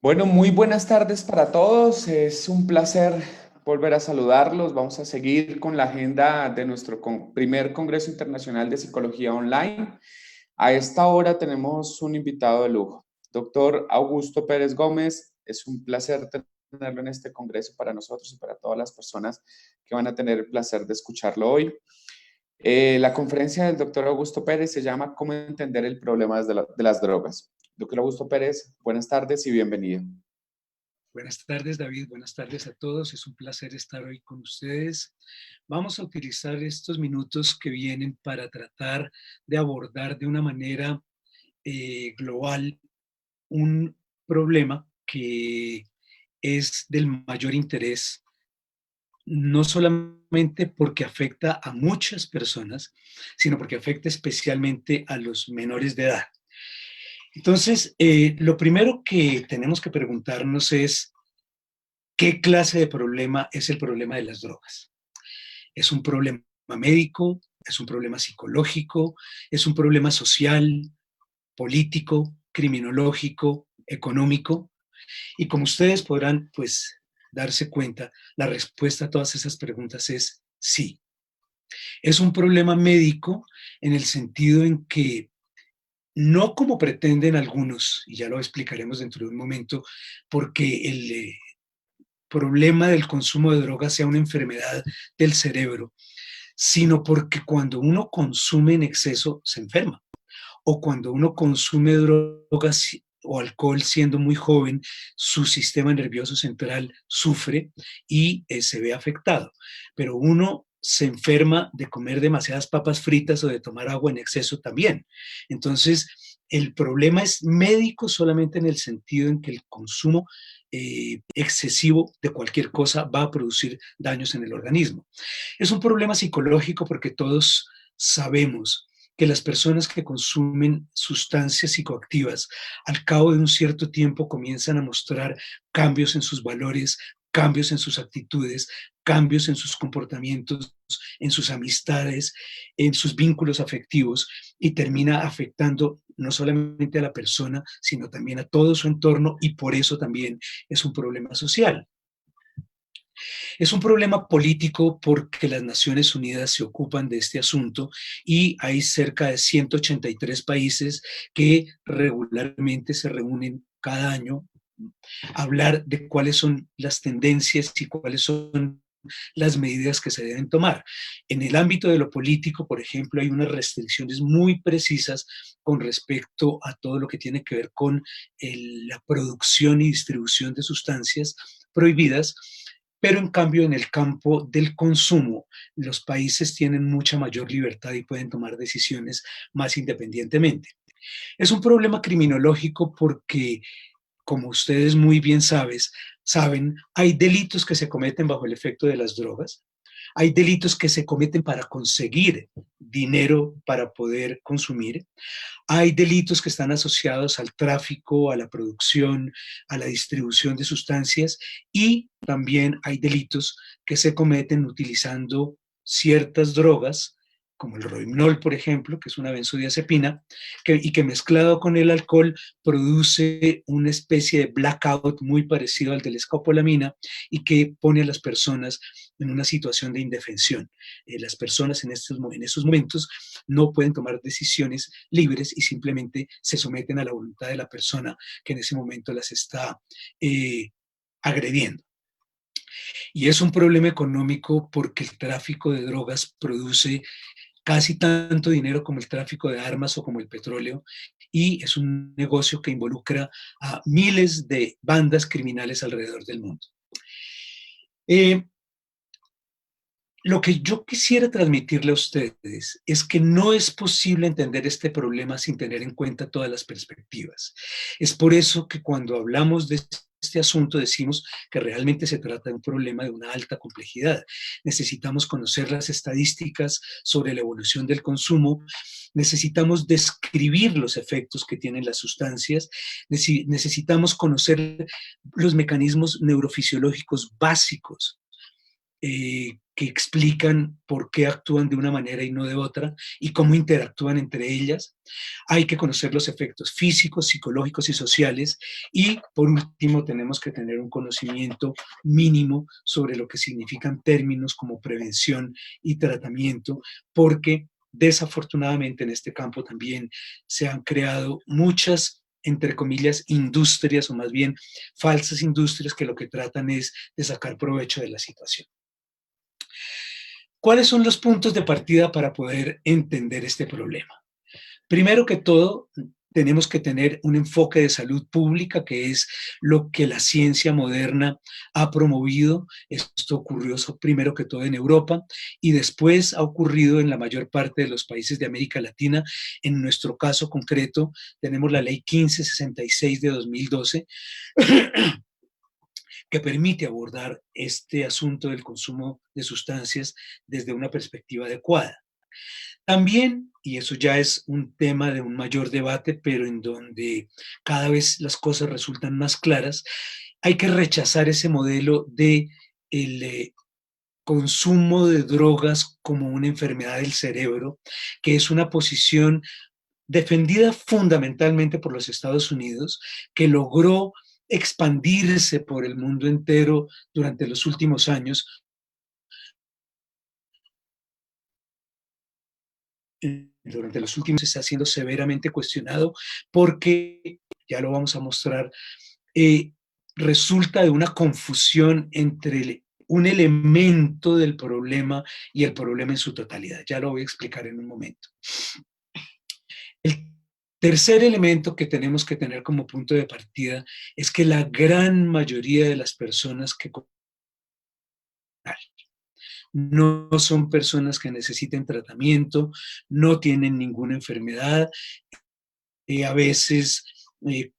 Bueno, muy buenas tardes para todos. Es un placer volver a saludarlos. Vamos a seguir con la agenda de nuestro primer Congreso Internacional de Psicología Online. A esta hora tenemos un invitado de lujo, doctor Augusto Pérez Gómez. Es un placer tenerlo en este congreso para nosotros y para todas las personas que van a tener el placer de escucharlo hoy. La conferencia del doctor Augusto Pérez se llama ¿Cómo entender el problema de las drogas? Doctor Augusto Pérez, buenas tardes y bienvenido. Buenas tardes, David. Buenas tardes a todos. Es un placer estar hoy con ustedes. Vamos a utilizar estos minutos que vienen para tratar de abordar de una manera global un problema que es del mayor interés, no solamente porque afecta a muchas personas, sino porque afecta especialmente a los menores de edad. Entonces, lo primero que tenemos que preguntarnos es, ¿qué clase de problema es el problema de las drogas? ¿Es un problema médico? ¿Es un problema psicológico? ¿Es un problema social, político, criminológico, económico? Y como ustedes podrán, pues, darse cuenta, la respuesta a todas esas preguntas es sí. Es un problema médico en el sentido en que no como pretenden algunos, y ya lo explicaremos dentro de un momento, porque el problema del consumo de drogas sea una enfermedad del cerebro, sino porque cuando uno consume en exceso se enferma, o cuando uno consume drogas o alcohol siendo muy joven, su sistema nervioso central sufre y se ve afectado. Pero uno se enferma de comer demasiadas papas fritas o de tomar agua en exceso también. Entonces, el problema es médico solamente en el sentido en que el consumo excesivo de cualquier cosa va a producir daños en el organismo. Es un problema psicológico porque todos sabemos que las personas que consumen sustancias psicoactivas al cabo de un cierto tiempo comienzan a mostrar cambios en sus valores, cambios en sus actitudes, cambios en sus comportamientos, en sus amistades, en sus vínculos afectivos y termina afectando no solamente a la persona, sino también a todo su entorno y por eso también es un problema social. Es un problema político porque las Naciones Unidas se ocupan de este asunto y hay cerca de 183 países que regularmente se reúnen cada año a hablar de cuáles son las tendencias y cuáles son las medidas que se deben tomar. En el ámbito de lo político, por ejemplo, hay unas restricciones muy precisas con respecto a todo lo que tiene que ver con la producción y distribución de sustancias prohibidas, pero en cambio en el campo del consumo los países tienen mucha mayor libertad y pueden tomar decisiones más independientemente. Es un problema criminológico porque, como ustedes muy bien saben, hay delitos que se cometen bajo el efecto de las drogas, hay delitos que se cometen para conseguir dinero para poder consumir, hay delitos que están asociados al tráfico, a la producción, a la distribución de sustancias y también hay delitos que se cometen utilizando ciertas drogas, como el Rohypnol, por ejemplo, que es una benzodiazepina, y que mezclado con el alcohol produce una especie de blackout muy parecido al de la escopolamina y que pone a las personas en una situación de indefensión. Las personas en esos momentos no pueden tomar decisiones libres y simplemente se someten a la voluntad de la persona que en ese momento las está agrediendo. Y es un problema económico porque el tráfico de drogas produce casi tanto dinero como el tráfico de armas o como el petróleo, y es un negocio que involucra a miles de bandas criminales alrededor del mundo. Eh, Lo que yo quisiera transmitirle a ustedes es que no es posible entender este problema sin tener en cuenta todas las perspectivas. Es por eso que cuando hablamos de este asunto decimos que realmente se trata de un problema de una alta complejidad. Necesitamos conocer las estadísticas sobre la evolución del consumo, necesitamos describir los efectos que tienen las sustancias, necesitamos conocer los mecanismos neurofisiológicos básicos que explican por qué actúan de una manera y no de otra y cómo interactúan entre ellas. Hay que conocer los efectos físicos, psicológicos y sociales. Y por último, tenemos que tener un conocimiento mínimo sobre lo que significan términos como prevención y tratamiento, porque desafortunadamente en este campo también se han creado muchas, entre comillas, industrias, o más bien falsas industrias, que lo que tratan es de sacar provecho de la situación. ¿Cuáles son los puntos de partida para poder entender este problema? Primero que todo, tenemos que tener un enfoque de salud pública, que es lo que la ciencia moderna ha promovido. Esto ocurrió primero que todo en Europa y después ha ocurrido en la mayor parte de los países de América Latina. En nuestro caso concreto, tenemos la Ley 1566 de 2012, que permite abordar este asunto del consumo de sustancias desde una perspectiva adecuada. También, y eso ya es un tema de un mayor debate, pero en donde cada vez las cosas resultan más claras, hay que rechazar ese modelo de el consumo de drogas como una enfermedad del cerebro, que es una posición defendida fundamentalmente por los Estados Unidos, que logró expandirse por el mundo entero durante los últimos años. Durante los últimos está siendo severamente cuestionado porque, ya lo vamos a mostrar, eh, resulta de una confusión entre un elemento del problema y el problema en su totalidad. Ya lo voy a explicar en un momento. El tercer elemento que tenemos que tener como punto de partida es que la gran mayoría de las personas que no son personas que necesiten tratamiento, no tienen ninguna enfermedad, a veces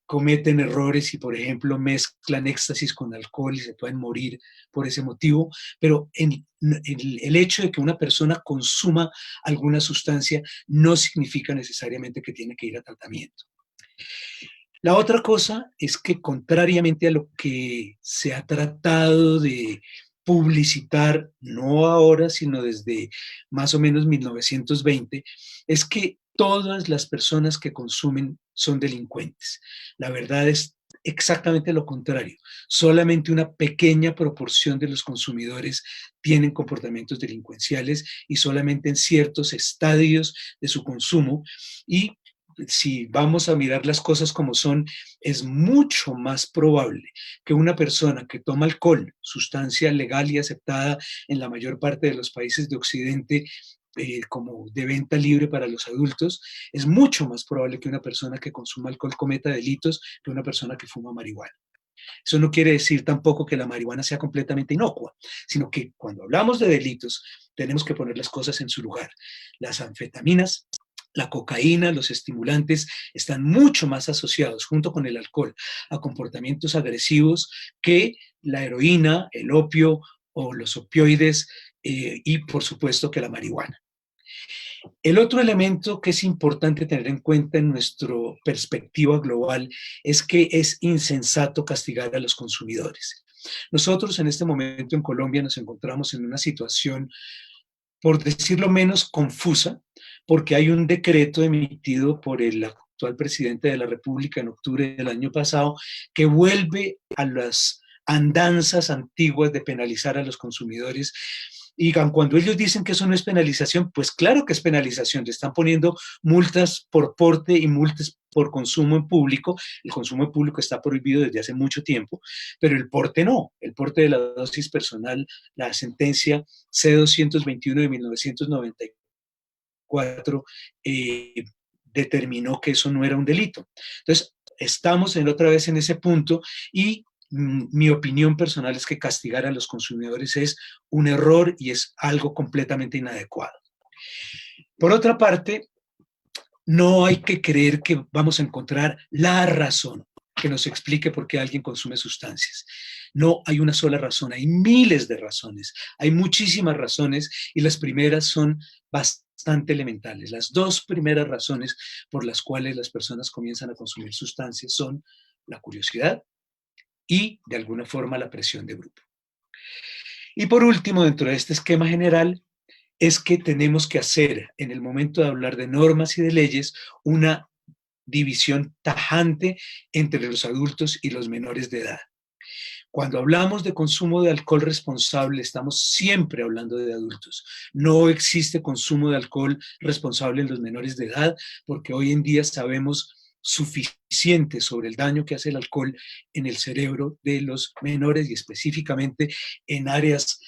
cometen errores y, por ejemplo, mezclan éxtasis con alcohol y se pueden morir por ese motivo, pero el hecho de que una persona consuma alguna sustancia no significa necesariamente que tiene que ir a tratamiento. La otra cosa es que, contrariamente a lo que se ha tratado de publicitar, no ahora, sino desde más o menos 1920, es que todas las personas que consumen son delincuentes. La verdad es exactamente lo contrario. Solamente una pequeña proporción de los consumidores tienen comportamientos delincuenciales y solamente en ciertos estadios de su consumo. Y si vamos a mirar las cosas como son, es mucho más probable que una persona que toma alcohol, sustancia legal y aceptada en la mayor parte de los países de Occidente, como de venta libre para los adultos, es mucho más probable que una persona que consuma alcohol cometa delitos que una persona que fuma marihuana. Eso no quiere decir tampoco que la marihuana sea completamente inocua, sino que cuando hablamos de delitos tenemos que poner las cosas en su lugar. Las anfetaminas, la cocaína, los estimulantes están mucho más asociados, junto con el alcohol, a comportamientos agresivos que la heroína, el opio o los opioides, y por supuesto que la marihuana. El otro elemento que es importante tener en cuenta en nuestra perspectiva global es que es insensato castigar a los consumidores. Nosotros en este momento en Colombia nos encontramos en una situación, por decirlo menos, confusa, porque hay un decreto emitido por el actual presidente de la República en octubre del año pasado que vuelve a las andanzas antiguas de penalizar a los consumidores. Y cuando ellos dicen que eso no es penalización, pues claro que es penalización. Le están poniendo multas por porte y multas por consumo en público. El consumo en público está prohibido desde hace mucho tiempo, pero el porte no. El porte de la dosis personal, la sentencia C-221 de 1994 determinó que eso no era un delito. Entonces, estamos otra vez en ese punto y mi opinión personal es que castigar a los consumidores es un error y es algo completamente inadecuado. Por otra parte, no hay que creer que vamos a encontrar la razón que nos explique por qué alguien consume sustancias. No hay una sola razón, hay miles de razones, hay muchísimas razones y las primeras son bastante elementales. Las dos primeras razones por las cuales las personas comienzan a consumir sustancias son la curiosidad y, de alguna forma, la presión de grupo. Y por último, dentro de este esquema general, es que tenemos que hacer, en el momento de hablar de normas y de leyes, una división tajante entre los adultos y los menores de edad. Cuando hablamos de consumo de alcohol responsable, estamos siempre hablando de adultos. No existe consumo de alcohol responsable en los menores de edad, porque hoy en día sabemos suficiente sobre el daño que hace el alcohol en el cerebro de los menores y específicamente en áreas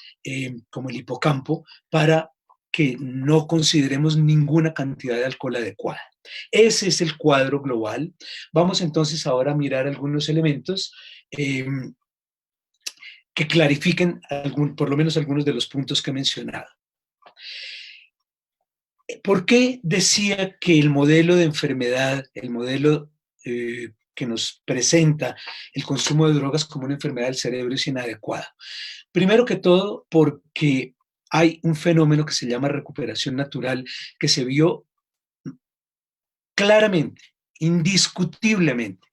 como el hipocampo para que no consideremos ninguna cantidad de alcohol adecuada. Ese es el cuadro global. Vamos entonces ahora a mirar algunos elementos eh, que clarifiquen por lo menos algunos de los puntos que he mencionado. ¿Por qué decía que el modelo de enfermedad, el modelo que nos presenta el consumo de drogas como una enfermedad del cerebro es inadecuado? Primero que todo, porque hay un fenómeno que se llama recuperación natural que se vio claramente, indiscutiblemente,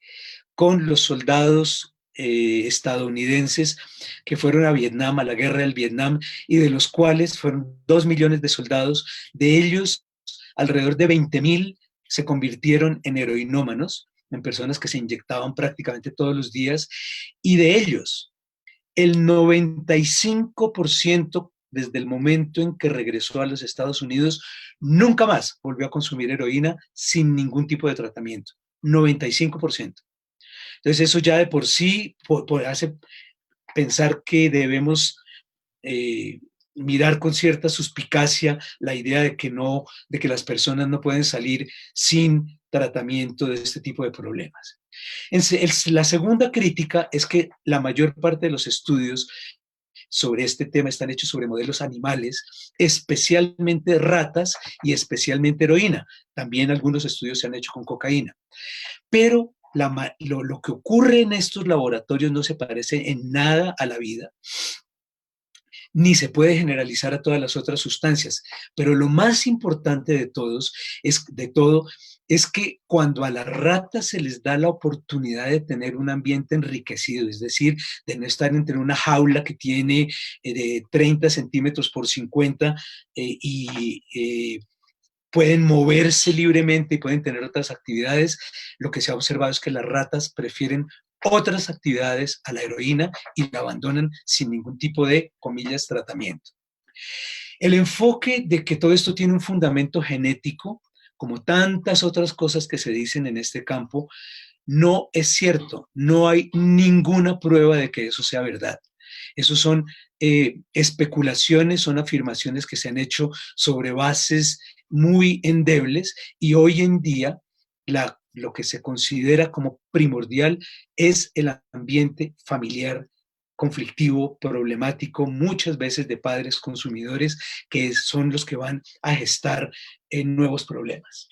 con los soldados estadounidenses que fueron a Vietnam, a la guerra del Vietnam, y de los cuales fueron 2 millones de soldados. De ellos, alrededor de 20,000 se convirtieron en heroinómanos, en personas que se inyectaban prácticamente todos los días, y de ellos, el 95% desde el momento en que regresó a los Estados Unidos, nunca más volvió a consumir heroína sin ningún tipo de tratamiento. 95%. Entonces eso ya de por sí hace pensar que debemos eh, mirar con cierta suspicacia la idea de que no, de que las personas no pueden salir sin tratamiento de este tipo de problemas. La segunda crítica es que la mayor parte de los estudios sobre este tema están hechos sobre modelos animales, especialmente ratas y especialmente heroína. También algunos estudios se han hecho con cocaína. Pero lo que ocurre en estos laboratorios no se parece en nada a la vida, ni se puede generalizar a todas las otras sustancias. Pero lo más importante de todo es que cuando a las ratas se les da la oportunidad de tener un ambiente enriquecido, es decir, de no estar entre una jaula que tiene de 30 centímetros por 50 pueden moverse libremente y pueden tener otras actividades, lo que se ha observado es que las ratas prefieren otras actividades a la heroína y la abandonan sin ningún tipo de, comillas, tratamiento. El enfoque de que todo esto tiene un fundamento genético, como tantas otras cosas que se dicen en este campo, no es cierto. No hay ninguna prueba de que eso sea verdad. Esos son especulaciones, son afirmaciones que se han hecho sobre bases muy endebles y hoy en día lo que se considera como primordial es el ambiente familiar conflictivo, problemático, muchas veces de padres consumidores que son los que van a gestar nuevos problemas.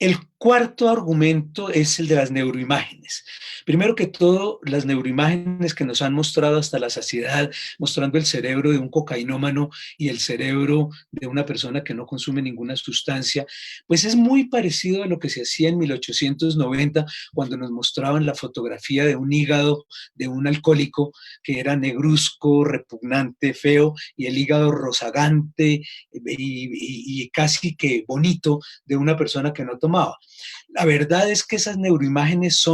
El cuarto argumento es el de las neuroimágenes. Primero que todo, las neuroimágenes que nos han mostrado hasta la saciedad, mostrando el cerebro de un cocainómano y el cerebro de una persona que no consume ninguna sustancia, pues es muy parecido a lo que se hacía en 1890, cuando nos mostraban la fotografía de un hígado de un alcohólico que era negruzco, repugnante, feo, y el hígado rozagante y casi que bonito de una persona que no tomaba. La verdad es que esas neuroimágenes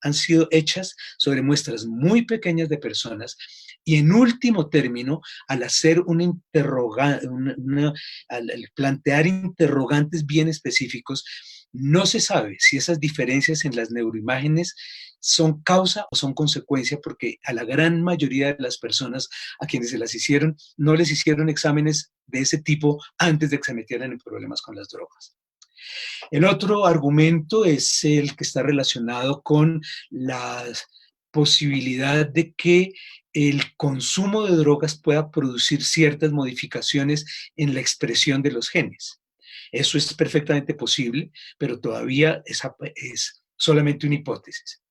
han sido hechas sobre muestras muy pequeñas de personas y en último término, al hacer al plantear interrogantes bien específicos, no se sabe si esas diferencias en las neuroimágenes son causa o son consecuencia, porque a la gran mayoría de las personas a quienes se las hicieron, no les hicieron exámenes de ese tipo antes de que se metieran en problemas con las drogas. El otro argumento es el que está relacionado con la posibilidad de que el consumo de drogas pueda producir ciertas modificaciones en la expresión de los genes. Eso es perfectamente posible, pero todavía es solamente una hipótesis.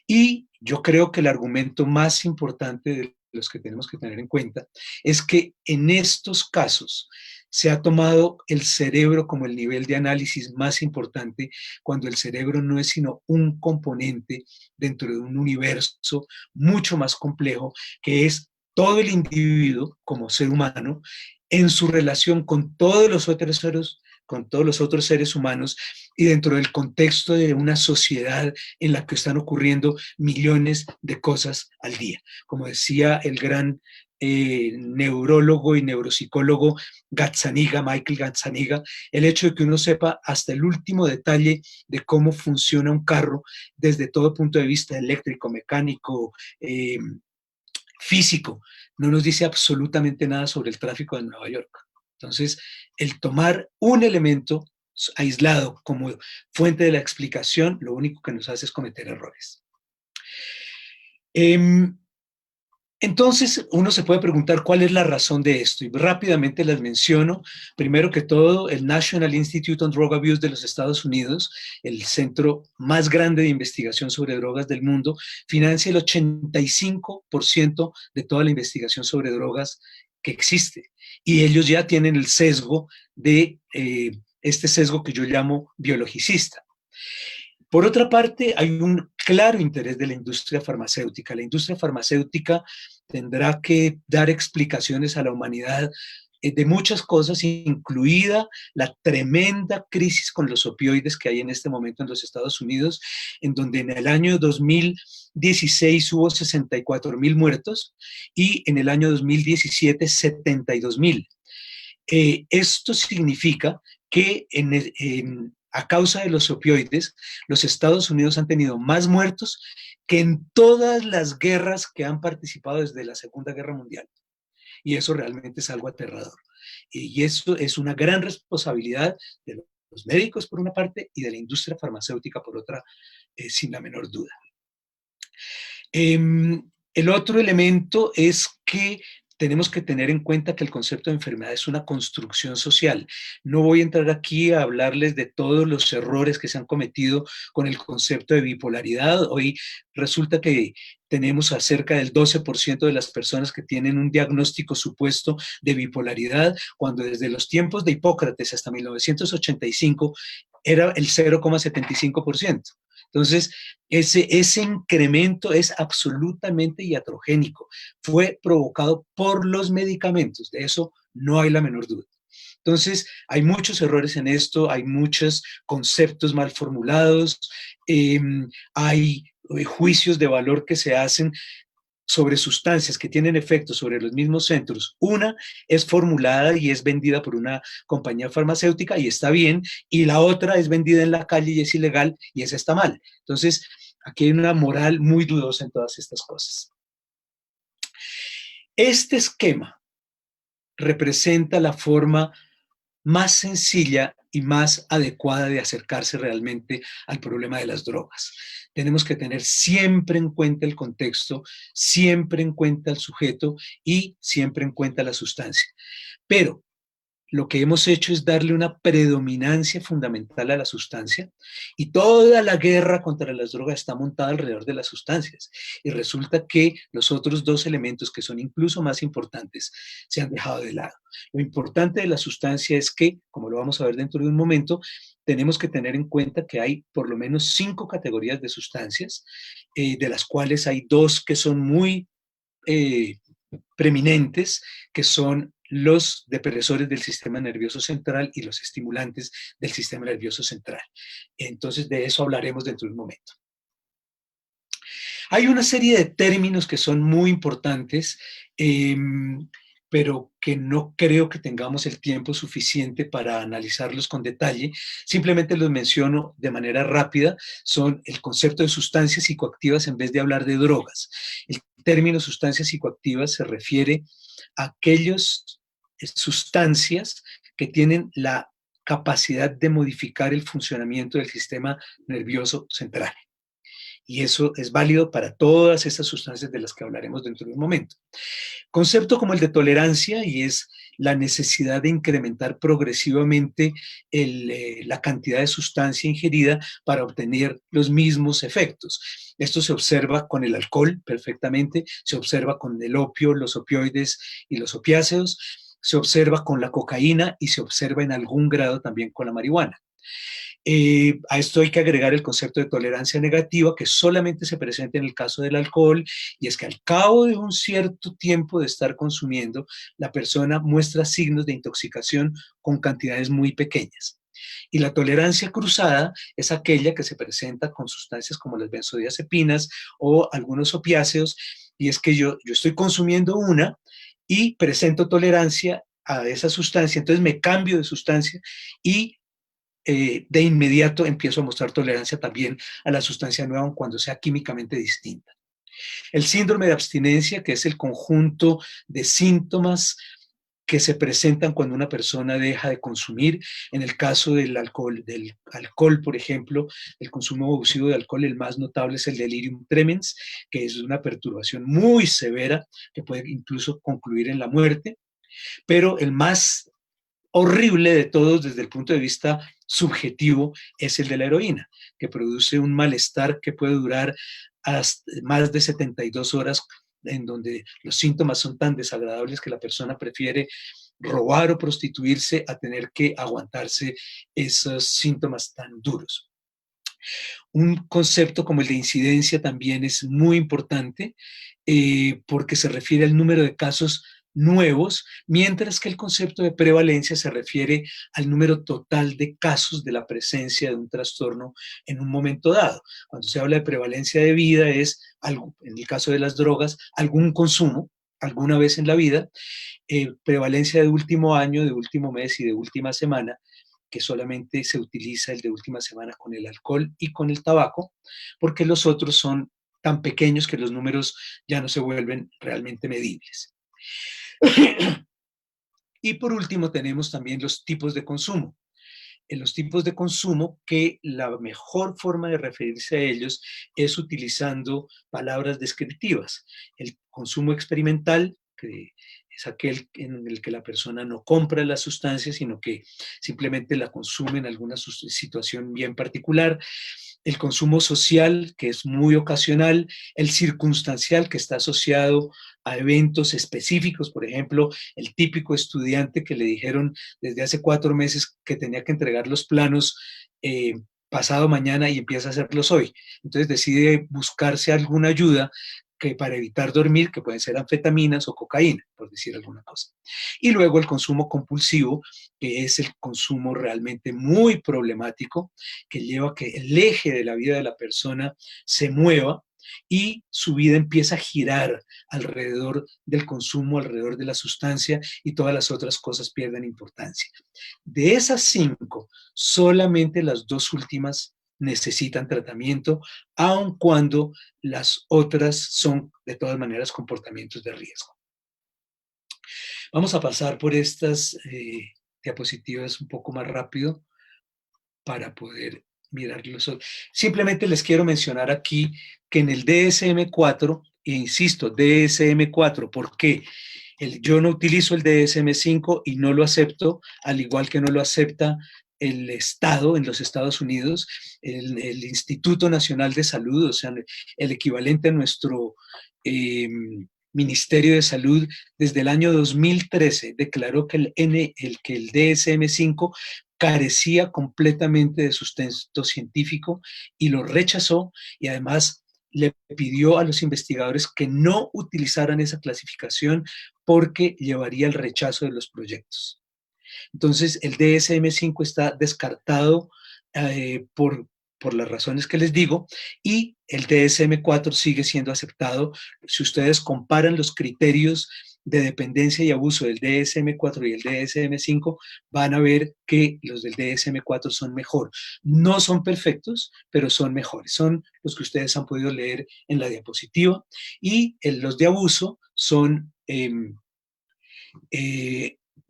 Y yo creo que el argumento más importante de los que tenemos que tener en cuenta es que en estos casos se ha tomado el cerebro como el nivel de análisis más importante, cuando el cerebro no es sino un componente dentro de un universo mucho más complejo, que es todo el individuo como ser humano en su relación con todos los otros seres humanos y dentro del contexto de una sociedad en la que están ocurriendo millones de cosas al día. Como decía el gran neurólogo y neuropsicólogo Michael Gazzaniga, el hecho de que uno sepa hasta el último detalle de cómo funciona un carro desde todo punto de vista eléctrico, mecánico, físico, no nos dice absolutamente nada sobre el tráfico de Nueva York. Entonces, el tomar un elemento aislado como fuente de la explicación, lo único que nos hace es cometer errores. Entonces, uno se puede preguntar cuál es la razón de esto, y rápidamente las menciono. Primero que todo, el National Institute on Drug Abuse de los Estados Unidos, el centro más grande de investigación sobre drogas del mundo, financia el 85% de toda la investigación sobre drogas que existe. Y ellos ya tienen el sesgo de este sesgo que yo llamo biologicista. Por otra parte, hay un claro interés de la industria farmacéutica. La industria farmacéutica tendrá que dar explicaciones a la humanidad de muchas cosas, incluida la tremenda crisis con los opioides que hay en este momento en los Estados Unidos, en donde en el año 2016 hubo 64,000 muertos y en el año 2017 72,000. Esto significa que a causa de los opioides, los Estados Unidos han tenido más muertos que en todas las guerras que han participado desde la Segunda Guerra Mundial. Y eso realmente es algo aterrador. Y eso es una gran responsabilidad de los médicos por una parte y de la industria farmacéutica por otra, sin la menor duda. El otro elemento es que tenemos que tener en cuenta que el concepto de enfermedad es una construcción social. No voy a entrar aquí a hablarles de todos los errores que se han cometido con el concepto de bipolaridad. Hoy resulta que tenemos a cerca del 12% de las personas que tienen un diagnóstico supuesto de bipolaridad, cuando desde los tiempos de Hipócrates hasta 1985 era el 0,75%. Entonces, ese incremento es absolutamente iatrogénico. Fue provocado por los medicamentos, de eso no hay la menor duda. Entonces, hay muchos errores en esto, hay muchos conceptos mal formulados, hay juicios de valor que se hacen sobre sustancias que tienen efectos sobre los mismos centros. Una es formulada y es vendida por una compañía farmacéutica y está bien, y la otra es vendida en la calle y es ilegal y esa está mal. Entonces, aquí hay una moral muy dudosa en todas estas cosas. Este esquema representa la forma más sencilla y más adecuada de acercarse realmente al problema de las drogas. Tenemos que tener siempre en cuenta el contexto, siempre en cuenta el sujeto y siempre en cuenta la sustancia. Pero lo que hemos hecho es darle una predominancia fundamental a la sustancia y toda la guerra contra las drogas está montada alrededor de las sustancias. Y resulta que los otros dos elementos que son incluso más importantes se han dejado de lado. Lo importante de la sustancia es que, como lo vamos a ver dentro de un momento, tenemos que tener en cuenta que hay por lo menos 5 categorías de sustancias, de las cuales hay 2 que son muy preeminentes, que son los depresores del sistema nervioso central y los estimulantes del sistema nervioso central. Entonces, de eso hablaremos dentro de un momento. Hay una serie de términos que son muy importantes, pero que no creo que tengamos el tiempo suficiente para analizarlos con detalle. Simplemente los menciono de manera rápida. Son el concepto de sustancias psicoactivas en vez de hablar de drogas. El término sustancias psicoactivas se refiere a aquellas sustancias que tienen la capacidad de modificar el funcionamiento del sistema nervioso central. Y eso es válido para todas estas sustancias de las que hablaremos dentro de un momento. Concepto como el de tolerancia, y es la necesidad de incrementar progresivamente la cantidad de sustancia ingerida para obtener los mismos efectos. Esto se observa con el alcohol perfectamente, se observa con el opio, los opioides y los opiáceos. se observa con la cocaína y se observa en algún grado también con la marihuana. A esto hay que agregar el concepto de tolerancia negativa, que solamente se presenta en el caso del alcohol, y es que al cabo de un cierto tiempo de estar consumiendo, la persona muestra signos de intoxicación con cantidades muy pequeñas. Y la tolerancia cruzada es aquella que se presenta con sustancias como las benzodiazepinas o algunos opiáceos, y es que yo estoy consumiendo una y presento tolerancia a esa sustancia, entonces me cambio de sustancia y de inmediato empiezo a mostrar tolerancia también a la sustancia nueva cuando sea químicamente distinta. El síndrome de abstinencia, que es el conjunto de síntomas que se presentan cuando una persona deja de consumir. En el caso del alcohol, por ejemplo, el consumo abusivo de alcohol, el más notable es el delirium tremens, que es una perturbación muy severa que puede incluso concluir en la muerte, pero el más horrible de todos desde el punto de vista subjetivo es el de la heroína, que produce un malestar que puede durar hasta más de 72 horas, en donde los síntomas son tan desagradables que la persona prefiere robar o prostituirse a tener que aguantarse esos síntomas tan duros. Un concepto como el de incidencia también es muy importante porque se refiere al número de casos nuevos, mientras que el concepto de prevalencia se refiere al número total de casos de la presencia de un trastorno en un momento dado. Cuando se habla de prevalencia de vida es, algo, en el caso de las drogas, algún consumo alguna vez en la vida, prevalencia de último año, de último mes y de última semana, que solamente se utiliza el de última semana con el alcohol y con el tabaco, porque los otros son tan pequeños que los números ya no se vuelven realmente medibles. Y por último tenemos también los tipos de consumo. En los tipos de consumo, que la mejor forma de referirse a ellos es utilizando palabras descriptivas. El consumo experimental, que es aquel en el que la persona no compra la sustancia, sino que simplemente la consume en alguna situación bien particular. El consumo social, que es muy ocasional, el circunstancial, que está asociado a eventos específicos, por ejemplo, el típico estudiante que le dijeron desde hace 4 meses que tenía que entregar los planos pasado mañana y empieza a hacerlos hoy. Entonces decide buscarse alguna ayuda que para evitar dormir, que pueden ser anfetaminas o cocaína, por decir alguna cosa. Y luego el consumo compulsivo, que es el consumo realmente muy problemático, que lleva a que el eje de la vida de la persona se mueva y su vida empieza a girar alrededor del consumo, alrededor de la sustancia, y todas las otras cosas pierden importancia. De esas 5, solamente las 2 últimas necesitan tratamiento, aun cuando las otras son de todas maneras comportamientos de riesgo. Vamos a pasar por estas diapositivas un poco más rápido para poder mirarlos. Simplemente les quiero mencionar aquí que en el DSM-4, e insisto, DSM-4, ¿por qué? Yo no utilizo el DSM-5 y no lo acepto, al igual que no lo acepta el Estado en los Estados Unidos, el Instituto Nacional de Salud, o sea, el equivalente a nuestro Ministerio de Salud, desde el año 2013 declaró que el DSM-5 carecía completamente de sustento científico y lo rechazó, y además le pidió a los investigadores que no utilizaran esa clasificación porque llevaría al rechazo de los proyectos. Entonces, el DSM-5 está descartado por las razones que les digo, y el DSM-4 sigue siendo aceptado. Si ustedes comparan los criterios de dependencia y abuso del DSM-4 y el DSM-5, van a ver que los del DSM-4 son mejor. No son perfectos, pero son mejores. Son los que ustedes han podido leer en la diapositiva, y los de abuso son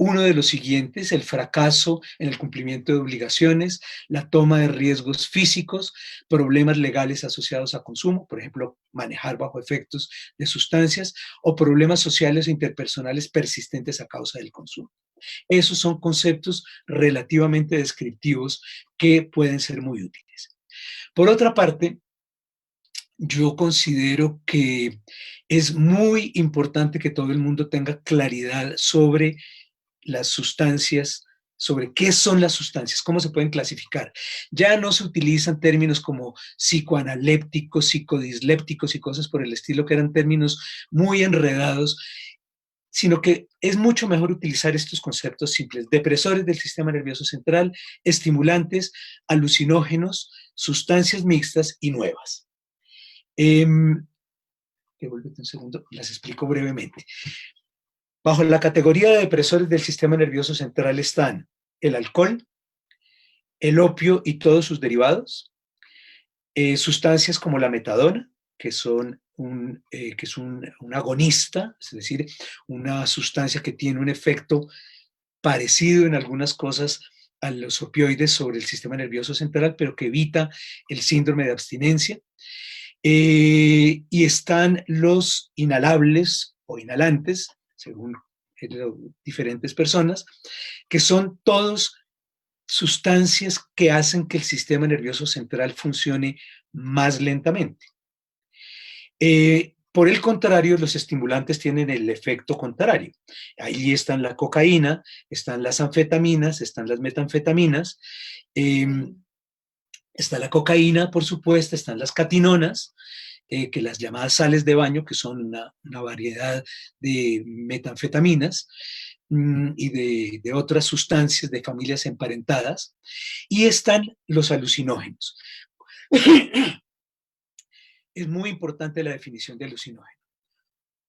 uno de los siguientes: el fracaso en el cumplimiento de obligaciones, la toma de riesgos físicos, problemas legales asociados a consumo, por ejemplo, manejar bajo efectos de sustancias, o problemas sociales o interpersonales persistentes a causa del consumo. Esos son conceptos relativamente descriptivos que pueden ser muy útiles. Por otra parte, yo considero que es muy importante que todo el mundo tenga claridad sobre las sustancias, sobre qué son las sustancias, cómo se pueden clasificar. Ya no se utilizan términos como psicoanalépticos, psicodislépticos y cosas por el estilo, que eran términos muy enredados, sino que es mucho mejor utilizar estos conceptos simples: depresores del sistema nervioso central, estimulantes, alucinógenos, sustancias mixtas y nuevas. Devuélvete un segundo, las explico brevemente. Bajo la categoría de depresores del sistema nervioso central están el alcohol, el opio y todos sus derivados, sustancias como la metadona, que es un agonista, es decir, una sustancia que tiene un efecto parecido en algunas cosas a los opioides sobre el sistema nervioso central, pero que evita el síndrome de abstinencia. Y están los inhalables o inhalantes, según diferentes personas, que son todos sustancias que hacen que el sistema nervioso central funcione más lentamente. Por el contrario, los estimulantes tienen el efecto contrario. Ahí están la cocaína, están las anfetaminas, están las metanfetaminas, está la cocaína, por supuesto, están las catinonas, que las llamadas sales de baño, que son una variedad de metanfetaminas y de otras sustancias de familias emparentadas, y están los alucinógenos. Es muy importante la definición de alucinógeno.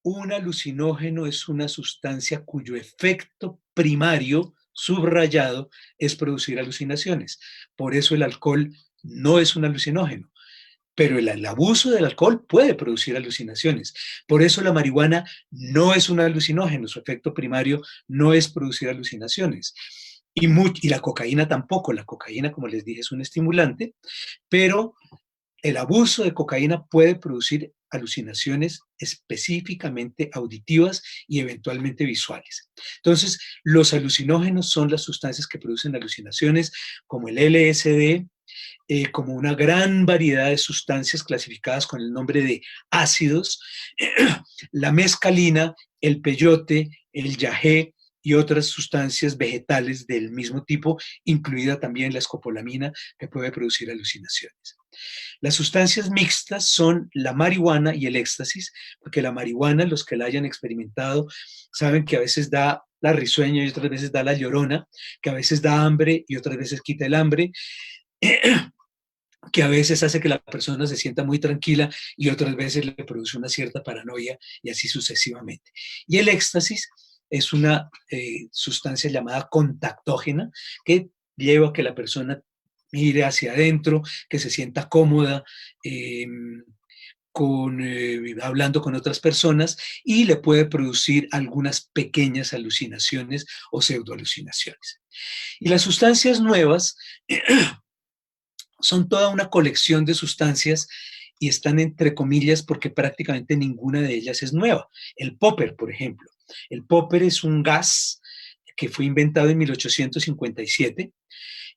Un alucinógeno es una sustancia cuyo efecto primario, subrayado, es producir alucinaciones. Por eso el alcohol no es un alucinógeno, pero el abuso del alcohol puede producir alucinaciones. Por eso la marihuana no es un alucinógeno, su efecto primario no es producir alucinaciones. Y la cocaína tampoco. La cocaína, como les dije, es un estimulante, pero el abuso de cocaína puede producir alucinaciones específicamente auditivas y eventualmente visuales. Entonces, los alucinógenos son las sustancias que producen alucinaciones, como el LSD, como una gran variedad de sustancias clasificadas con el nombre de ácidos, la mescalina, el peyote, el yagé y otras sustancias vegetales del mismo tipo, incluida también la escopolamina, que puede producir alucinaciones. Las sustancias mixtas son la marihuana y el éxtasis, porque la marihuana, los que la hayan experimentado, saben que a veces da la risueña y otras veces da la llorona, que a veces da hambre y otras veces quita el hambre, que a veces hace que la persona se sienta muy tranquila y otras veces le produce una cierta paranoia y así sucesivamente. Y el éxtasis es una sustancia llamada contactógena que lleva a que la persona mire hacia adentro, que se sienta cómoda, hablando con otras personas, y le puede producir algunas pequeñas alucinaciones o pseudoalucinaciones. Y las sustancias nuevas son toda una colección de sustancias y están entre comillas porque prácticamente ninguna de ellas es nueva. El popper, por ejemplo. El popper es un gas que fue inventado en 1857.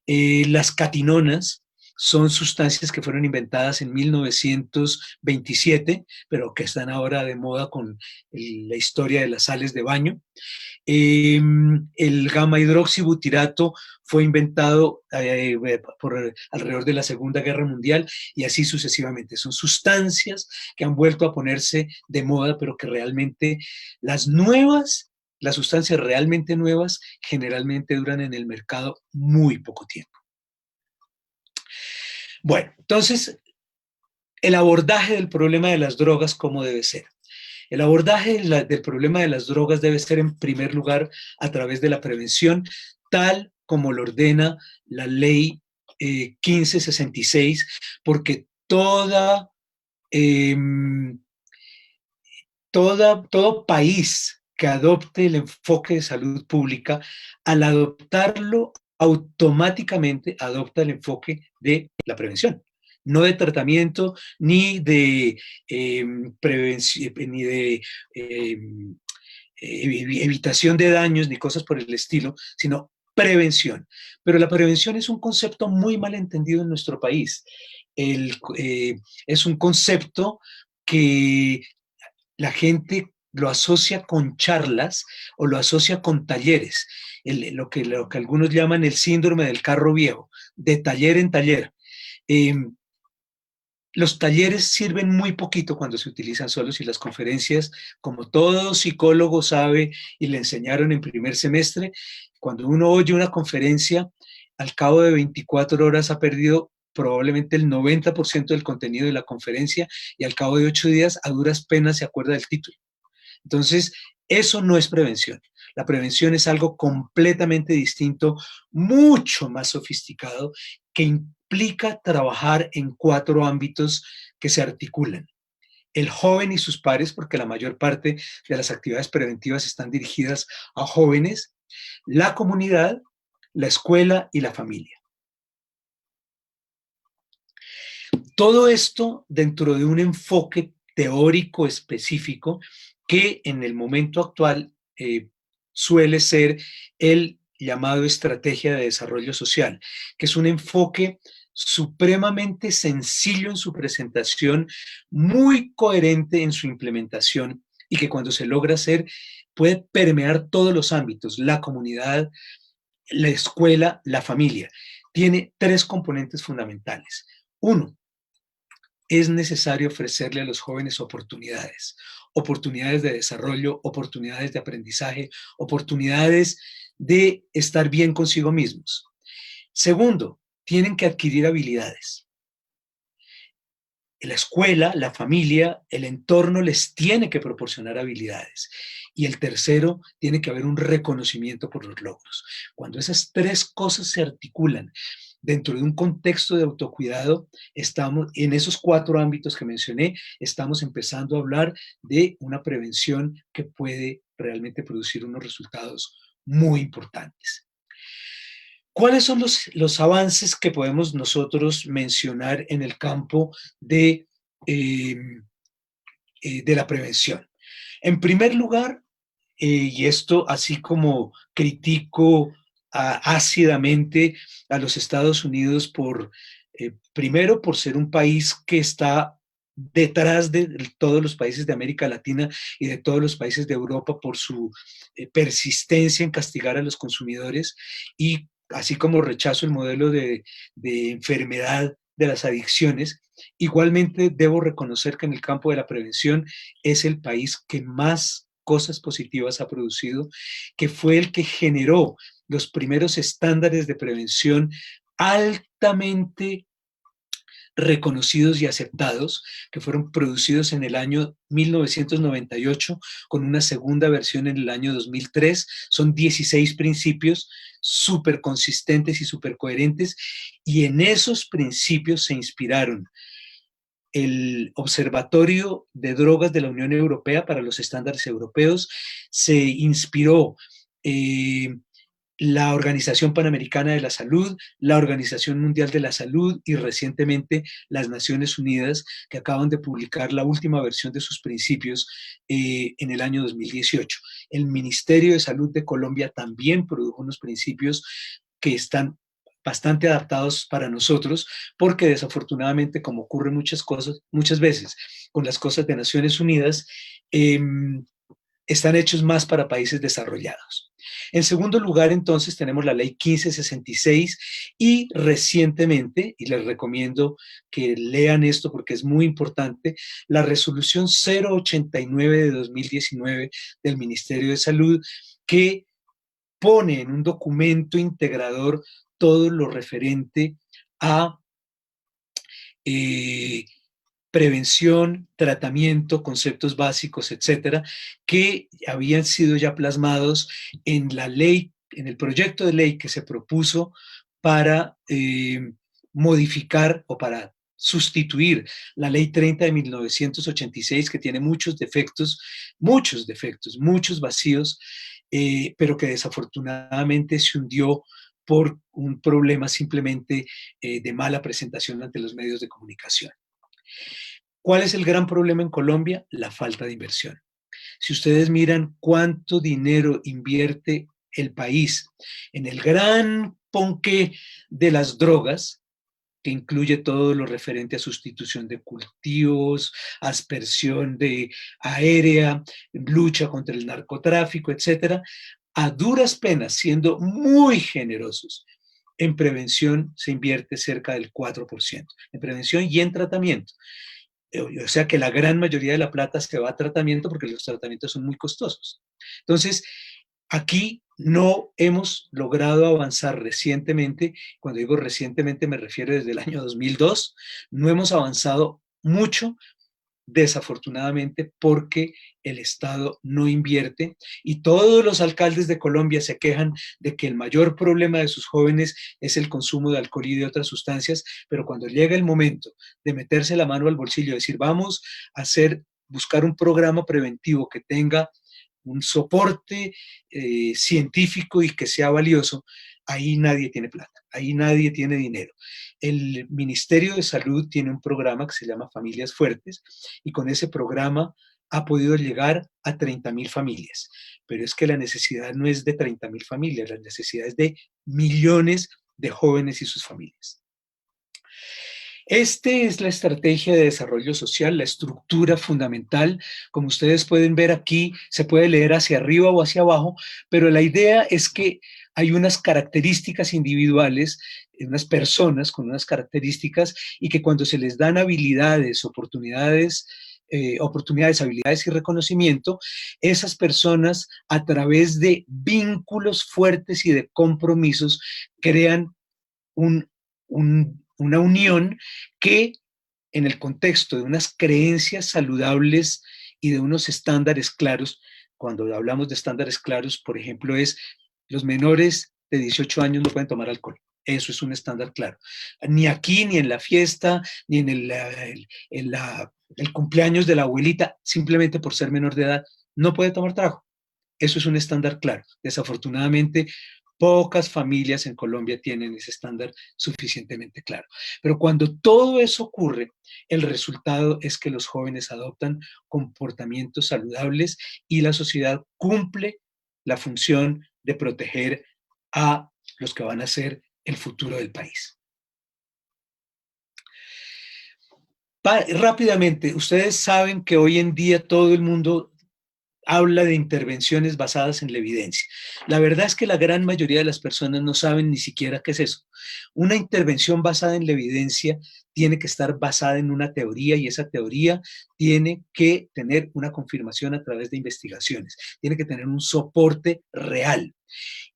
Las catinonas son sustancias que fueron inventadas en 1927, pero que están ahora de moda con la historia de las sales de baño. El gamma hidroxibutirato fue inventado por alrededor de la Segunda Guerra Mundial y así sucesivamente. Son sustancias que han vuelto a ponerse de moda, pero que realmente las nuevas, las sustancias realmente nuevas, generalmente duran en el mercado muy poco tiempo. Bueno, entonces, el abordaje del problema de las drogas, ¿cómo debe ser? El abordaje del problema de las drogas debe ser, en primer lugar, a través de la prevención, tal como lo ordena la ley 1566, porque eh, todo país que adopte el enfoque de salud pública, al adoptarlo, automáticamente adopta el enfoque de la prevención, no de tratamiento, ni de prevención, ni de evitación de daños, ni cosas por el estilo, sino prevención. Pero la prevención es un concepto muy mal entendido en nuestro país. Es un concepto que la gente lo asocia con charlas o lo asocia con talleres, lo que algunos llaman el síndrome del carro viejo, de taller en taller. Eh, los talleres sirven muy poquito cuando se utilizan solos y las conferencias, como todo psicólogo sabe y le enseñaron en primer semestre, cuando uno oye una conferencia, al cabo de 24 horas ha perdido probablemente el 90% del contenido de la conferencia y al cabo de 8 días a duras penas se acuerda del título. Entonces, eso no es prevención. La prevención es algo completamente distinto, mucho más sofisticado, que implica trabajar en 4 ámbitos que se articulan. El joven y sus pares, porque la mayor parte de las actividades preventivas están dirigidas a jóvenes, la comunidad, la escuela y la familia. Todo esto dentro de un enfoque teórico específico que en el momento actual suele ser el llamado estrategia de desarrollo social, que es un enfoque supremamente sencillo en su presentación, muy coherente en su implementación y que cuando se logra hacer puede permear todos los ámbitos, la comunidad, la escuela, la familia. Tiene 3 componentes fundamentales. Uno, es necesario ofrecerle a los jóvenes oportunidades, oportunidades de desarrollo, oportunidades de aprendizaje, oportunidades de estar bien consigo mismos. Segundo, tienen que adquirir habilidades. La escuela, la familia, el entorno les tiene que proporcionar habilidades. Y el tercero, tiene que haber un reconocimiento por los logros. Cuando esas 3 cosas se articulan dentro de un contexto de autocuidado, estamos en esos 4 ámbitos que mencioné, estamos empezando a hablar de una prevención que puede realmente producir unos resultados muy importantes. ¿Cuáles son los avances que podemos nosotros mencionar en el campo eh, de la prevención? En primer lugar, y esto así como critico ácidamente a los Estados Unidos primero por ser un país que está detrás de todos los países de América Latina y de todos los países de Europa por su persistencia en castigar a los consumidores y así como rechazo el modelo de enfermedad de las adicciones, igualmente debo reconocer que en el campo de la prevención es el país que más cosas positivas ha producido, que fue el que generó los primeros estándares de prevención altamente reconocidos y aceptados, que fueron producidos en el año 1998, con una segunda versión en el año 2003. Son 16 principios súper consistentes y súper coherentes, y en esos principios se inspiraron el Observatorio de Drogas de la Unión Europea para los estándares europeos, se inspiró la Organización Panamericana de la Salud, la Organización Mundial de la Salud y recientemente las Naciones Unidas, que acaban de publicar la última versión de sus principios en el año 2018. El Ministerio de Salud de Colombia también produjo unos principios que están bastante adaptados para nosotros, porque desafortunadamente, como ocurre muchas veces con las cosas de Naciones Unidas, están hechos más para países desarrollados. En segundo lugar, entonces, tenemos la ley 1566 y recientemente, y les recomiendo que lean esto porque es muy importante, la resolución 089 de 2019 del Ministerio de Salud, que pone en un documento integrador todo lo referente a prevención, tratamiento, conceptos básicos, etcétera, que habían sido ya plasmados en la ley, en el proyecto de ley que se propuso para modificar o para sustituir la ley 30 de 1986, que tiene muchos defectos, muchos vacíos, pero que desafortunadamente se hundió por un problema simplemente de mala presentación ante los medios de comunicación. ¿Cuál es el gran problema en Colombia? La falta de inversión. Si ustedes miran cuánto dinero invierte el país en el gran ponque de las drogas, que incluye todo lo referente a sustitución de cultivos, aspersión aérea, lucha contra el narcotráfico, etcétera, a duras penas, siendo muy generosos. En prevención se invierte cerca del 4%, en prevención y en tratamiento. O sea que la gran mayoría de la plata se va a tratamiento porque los tratamientos son muy costosos. Entonces, aquí no hemos logrado avanzar recientemente. Cuando digo recientemente me refiero desde el año 2002. No hemos avanzado mucho, desafortunadamente, porque el Estado no invierte y todos los alcaldes de Colombia se quejan de que el mayor problema de sus jóvenes es el consumo de alcohol y de otras sustancias, pero cuando llega el momento de meterse la mano al bolsillo y decir vamos a buscar un programa preventivo que tenga un soporte científico y que sea valioso, ahí nadie tiene plata, ahí nadie tiene dinero. El Ministerio de Salud tiene un programa que se llama Familias Fuertes y con ese programa ha podido llegar a 30.000 familias. Pero es que la necesidad no es de 30.000 familias, la necesidad es de millones de jóvenes y sus familias. Esta es la estrategia de desarrollo social, la estructura fundamental. Como ustedes pueden ver aquí, se puede leer hacia arriba o hacia abajo, pero la idea es que hay unas características individuales, unas personas con unas características, y que cuando se les dan habilidades, oportunidades, habilidades y reconocimiento, esas personas a través de vínculos fuertes y de compromisos crean una unión que en el contexto de unas creencias saludables y de unos estándares claros, cuando hablamos de estándares claros, por ejemplo, es los menores de 18 años no pueden tomar alcohol. Eso es un estándar claro. Ni aquí, ni en la fiesta, ni en el cumpleaños de la abuelita, simplemente por ser menor de edad, no puede tomar trago. Eso es un estándar claro. Desafortunadamente, pocas familias en Colombia tienen ese estándar suficientemente claro. Pero cuando todo eso ocurre, el resultado es que los jóvenes adoptan comportamientos saludables y la sociedad cumple la función de proteger a los que van a ser el futuro del país. Rápidamente, ustedes saben que hoy en día todo el mundo habla de intervenciones basadas en la evidencia. La verdad es que la gran mayoría de las personas no saben ni siquiera qué es eso. Una intervención basada en la evidencia tiene que estar basada en una teoría y esa teoría tiene que tener una confirmación a través de investigaciones, tiene que tener un soporte real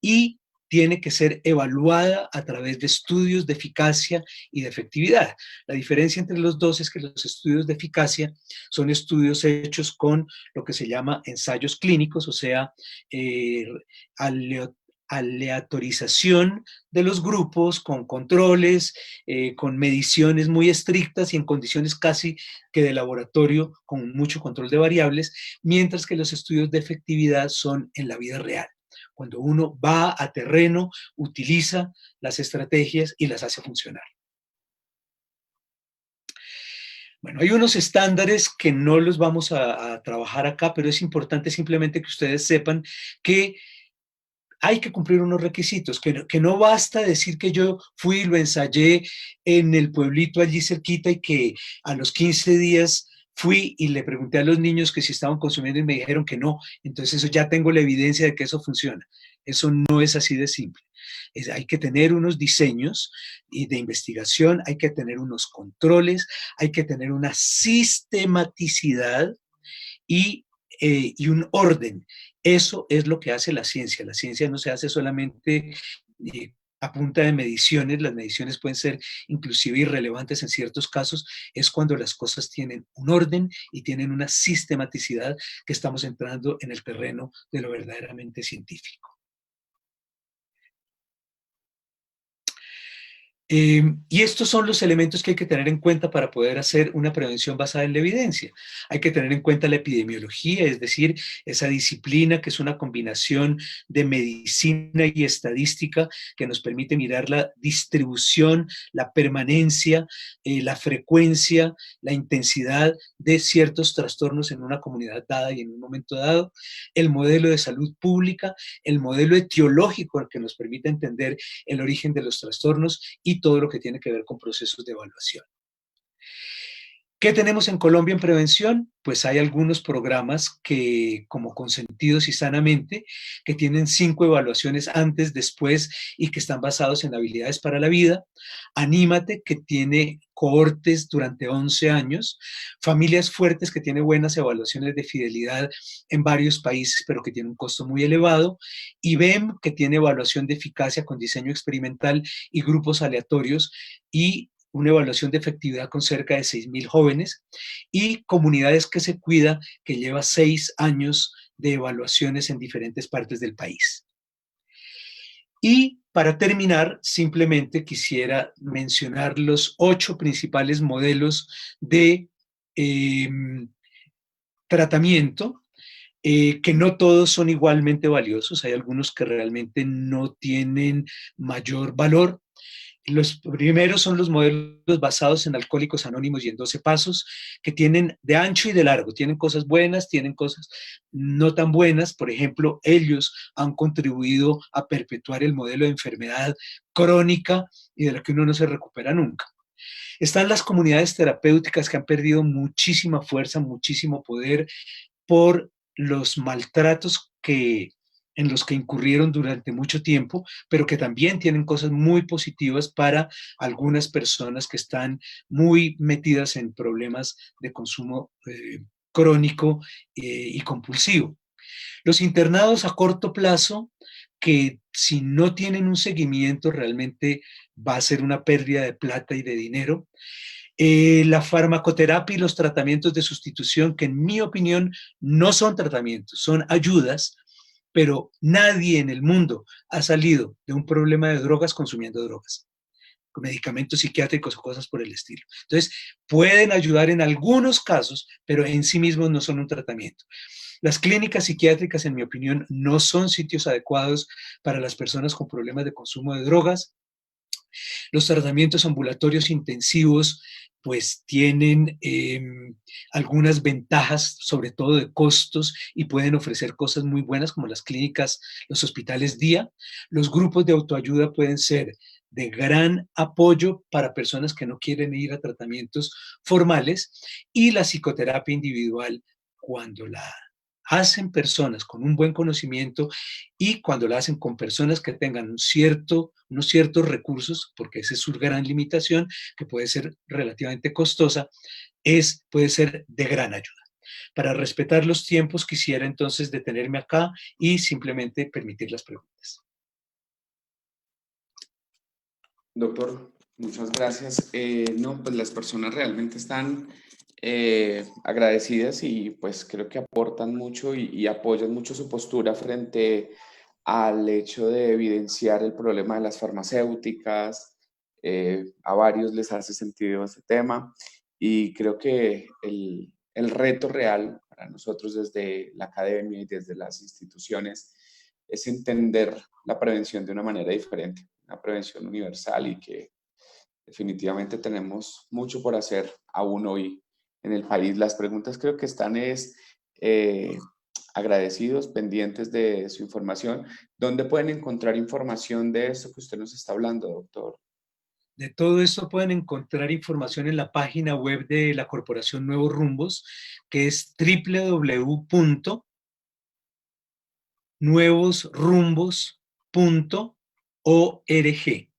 y tiene que ser evaluada a través de estudios de eficacia y de efectividad. La diferencia entre los dos es que los estudios de eficacia son estudios hechos con lo que se llama ensayos clínicos, o sea, aleatorización de los grupos con controles, con mediciones muy estrictas y en condiciones casi que de laboratorio con mucho control de variables, mientras que los estudios de efectividad son en la vida real. Cuando uno va a terreno, utiliza las estrategias y las hace funcionar. Bueno, hay unos estándares que no los vamos a trabajar acá, pero es importante simplemente que ustedes sepan que hay que cumplir unos requisitos, que no basta decir que yo fui y lo ensayé en el pueblito allí cerquita y que a los 15 días fui y le pregunté a los niños que si estaban consumiendo y me dijeron que no. Entonces eso ya tengo la evidencia de que eso funciona. Eso no es así de simple. Hay que tener unos diseños de investigación, hay que tener unos controles, hay que tener una sistematicidad y un orden. Eso es lo que hace la ciencia. La ciencia no se hace solamente a punta de mediciones, las mediciones pueden ser inclusive irrelevantes en ciertos casos, es cuando las cosas tienen un orden y tienen una sistematicidad que estamos entrando en el terreno de lo verdaderamente científico. Y estos son los elementos que hay que tener en cuenta para poder hacer una prevención basada en la evidencia. Hay que tener en cuenta la epidemiología, es decir, esa disciplina que es una combinación de medicina y estadística que nos permite mirar la distribución, la permanencia, la frecuencia, la intensidad de ciertos trastornos en una comunidad dada y en un momento dado. El modelo de salud pública, el modelo etiológico que nos permite entender el origen de los trastornos y y todo lo que tiene que ver con procesos de evaluación. ¿Qué tenemos en Colombia en prevención? Pues hay algunos programas que, como Consentidos y Sanamente, que tienen 5 evaluaciones antes, después y que están basados en habilidades para la vida. Anímate, que tiene cohortes durante 11 años. Familias Fuertes, que tiene buenas evaluaciones de fidelidad en varios países, pero que tiene un costo muy elevado. IBEM, que tiene evaluación de eficacia con diseño experimental y grupos aleatorios, y una evaluación de efectividad con cerca de 6.000 jóvenes, y Comunidades que se cuida, que lleva 6 años de evaluaciones en diferentes partes del país. Y para terminar, simplemente quisiera mencionar los 8 principales modelos de tratamiento, que no todos son igualmente valiosos. Hay algunos que realmente no tienen mayor valor. Los primeros son los modelos basados en Alcohólicos Anónimos y en 12 pasos, que tienen de ancho y de largo, tienen cosas buenas, tienen cosas no tan buenas. Por ejemplo, ellos han contribuido a perpetuar el modelo de enfermedad crónica y de la que uno no se recupera nunca. Están las comunidades terapéuticas, que han perdido muchísima fuerza, muchísimo poder por los maltratos en los que incurrieron durante mucho tiempo, pero que también tienen cosas muy positivas para algunas personas que están muy metidas en problemas de consumo crónico y compulsivo. Los internados a corto plazo, que si no tienen un seguimiento realmente va a ser una pérdida de plata y de dinero. La farmacoterapia y los tratamientos de sustitución, que en mi opinión no son tratamientos, son ayudas, pero nadie en el mundo ha salido de un problema de drogas consumiendo drogas, con medicamentos psiquiátricos o cosas por el estilo. Entonces, pueden ayudar en algunos casos, pero en sí mismos no son un tratamiento. Las clínicas psiquiátricas, en mi opinión, no son sitios adecuados para las personas con problemas de consumo de drogas. Los tratamientos ambulatorios intensivos pues tienen algunas ventajas, sobre todo de costos, y pueden ofrecer cosas muy buenas como las clínicas, los hospitales día. Los grupos de autoayuda pueden ser de gran apoyo para personas que no quieren ir a tratamientos formales, y la psicoterapia individual, cuando la hacen personas con un buen conocimiento y cuando la hacen con personas que tengan unos ciertos recursos, porque esa es su gran limitación, que puede ser relativamente costosa, puede ser de gran ayuda. Para respetar los tiempos, quisiera entonces detenerme acá y simplemente permitir las preguntas. Doctor, muchas gracias. No, pues las personas realmente están agradecidas y pues creo que aportan mucho y apoyan mucho su postura frente al hecho de evidenciar el problema de las farmacéuticas. A varios les hace sentido ese tema y creo que el reto real para nosotros desde la academia y desde las instituciones es entender la prevención de una manera diferente, una prevención universal y que definitivamente tenemos mucho por hacer aún hoy en el país. Las preguntas creo que están eh, agradecidos, pendientes de su información. ¿Dónde pueden encontrar información de esto que usted nos está hablando, doctor? De todo esto pueden encontrar información en la página web de la Corporación Nuevos Rumbos, que es www.nuevosrumbos.org.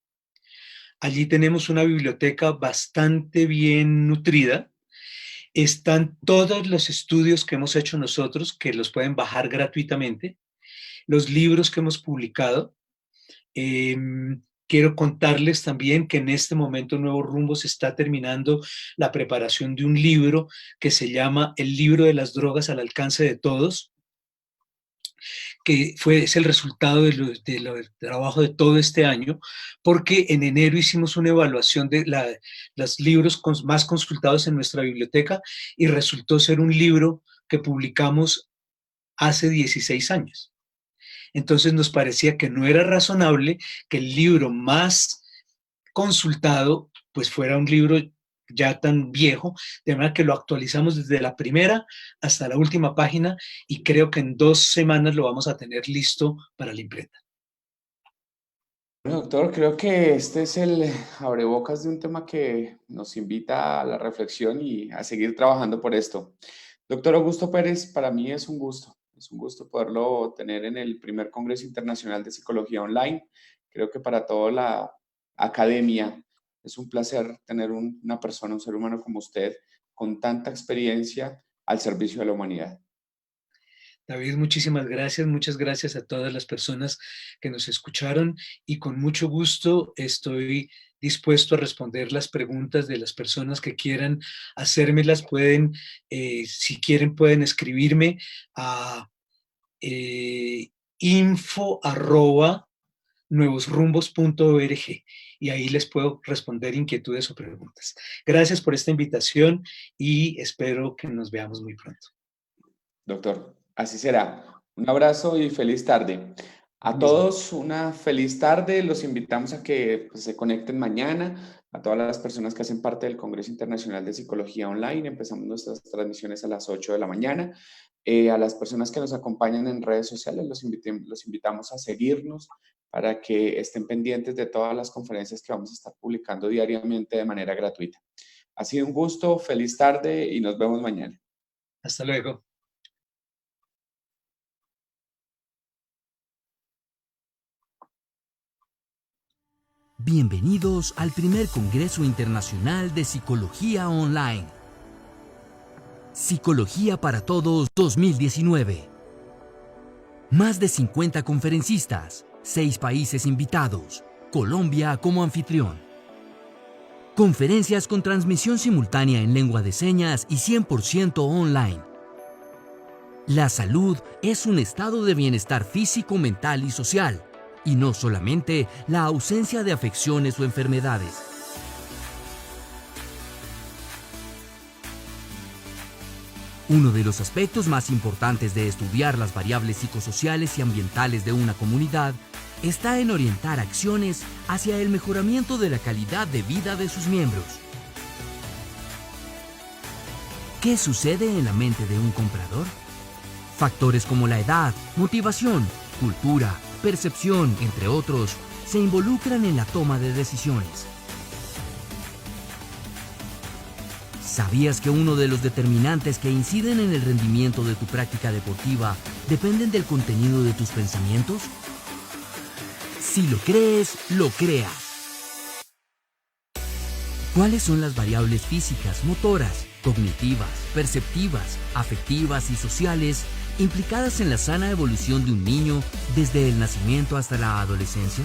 Allí tenemos una biblioteca bastante bien nutrida. Están todos los estudios que hemos hecho nosotros, que los pueden bajar gratuitamente, los libros que hemos publicado. Quiero contarles también que en este momento Nuevos Rumbos está terminando la preparación de un libro que se llama El libro de las drogas al alcance de todos, que es el resultado del trabajo de todo este año, porque en enero hicimos una evaluación de los libros más consultados en nuestra biblioteca y resultó ser un libro que publicamos hace 16 años. Entonces nos parecía que no era razonable que el libro más consultado pues fuera un libro ya tan viejo, de manera que lo actualizamos desde la primera hasta la última página y creo que en 2 semanas lo vamos a tener listo para la imprenta. Bueno, doctor, creo que este es el abrebocas de un tema que nos invita a la reflexión y a seguir trabajando por esto. Doctor Augusto Pérez, para mí es un gusto poderlo tener en el primer Congreso Internacional de Psicología Online. Creo que para toda la academia es un placer tener una persona, un ser humano como usted, con tanta experiencia al servicio de la humanidad. David, muchísimas gracias. Muchas gracias a todas las personas que nos escucharon y con mucho gusto estoy dispuesto a responder las preguntas de las personas que quieran hacérmelas. Pueden, si quieren, pueden escribirme a info@nuevosrumbos.org y ahí les puedo responder inquietudes o preguntas. Gracias por esta invitación y espero que nos veamos muy pronto. Doctor, así será. Un abrazo y feliz tarde. Lo A mismo. todos una feliz tarde. Los invitamos a que pues, se conecten mañana. A todas las personas que hacen parte del Congreso Internacional de Psicología Online. Empezamos nuestras transmisiones a las 8 de la mañana. A las personas que nos acompañan en redes sociales, los invitamos a seguirnos para que estén pendientes de todas las conferencias que vamos a estar publicando diariamente de manera gratuita. Ha sido un gusto, feliz tarde y nos vemos mañana. Hasta luego. Bienvenidos al primer Congreso Internacional de Psicología Online. Psicología para Todos 2019. Más de 50 conferencistas, 6 países invitados, Colombia como anfitrión. Conferencias con transmisión simultánea en lengua de señas y 100% online. La salud es un estado de bienestar físico, mental y social, y no solamente la ausencia de afecciones o enfermedades. Uno de los aspectos más importantes de estudiar las variables psicosociales y ambientales de una comunidad está en orientar acciones hacia el mejoramiento de la calidad de vida de sus miembros. ¿Qué sucede en la mente de un comprador? Factores como la edad, motivación, cultura, percepción, entre otros, se involucran en la toma de decisiones. ¿Sabías que uno de los determinantes que inciden en el rendimiento de tu práctica deportiva dependen del contenido de tus pensamientos? Si lo crees, lo creas. ¿Cuáles son las variables físicas, motoras, cognitivas, perceptivas, afectivas y sociales implicadas en la sana evolución de un niño desde el nacimiento hasta la adolescencia?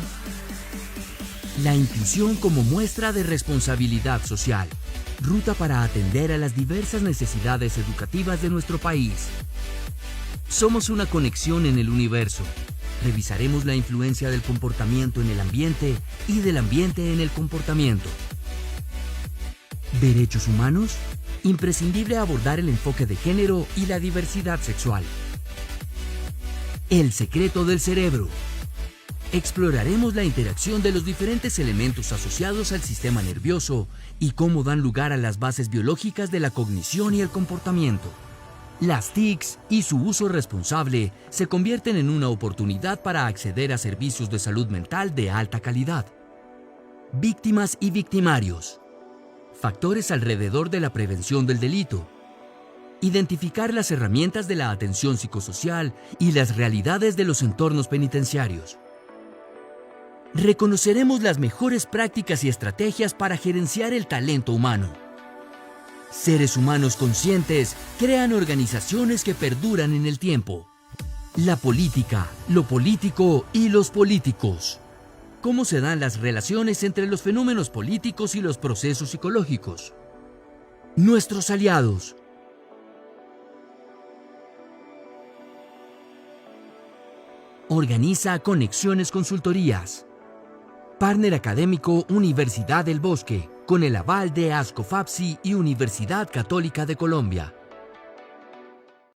La inclusión como muestra de responsabilidad social, ruta para atender a las diversas necesidades educativas de nuestro país. Somos una conexión en el universo. Revisaremos la influencia del comportamiento en el ambiente y del ambiente en el comportamiento. ¿Derechos humanos? Imprescindible abordar el enfoque de género y la diversidad sexual. El secreto del cerebro. Exploraremos la interacción de los diferentes elementos asociados al sistema nervioso y cómo dan lugar a las bases biológicas de la cognición y el comportamiento. Las TICs y su uso responsable se convierten en una oportunidad para acceder a servicios de salud mental de alta calidad. Víctimas y victimarios. Factores alrededor de la prevención del delito. Identificar las herramientas de la atención psicosocial y las realidades de los entornos penitenciarios. Reconoceremos las mejores prácticas y estrategias para gerenciar el talento humano. Seres humanos conscientes crean organizaciones que perduran en el tiempo. La política, lo político y los políticos. ¿Cómo se dan las relaciones entre los fenómenos políticos y los procesos psicológicos? Nuestros aliados. Organiza Conexiones Consultorías. Partner académico Universidad del Bosque, con el aval de ASCOFAPSI y Universidad Católica de Colombia.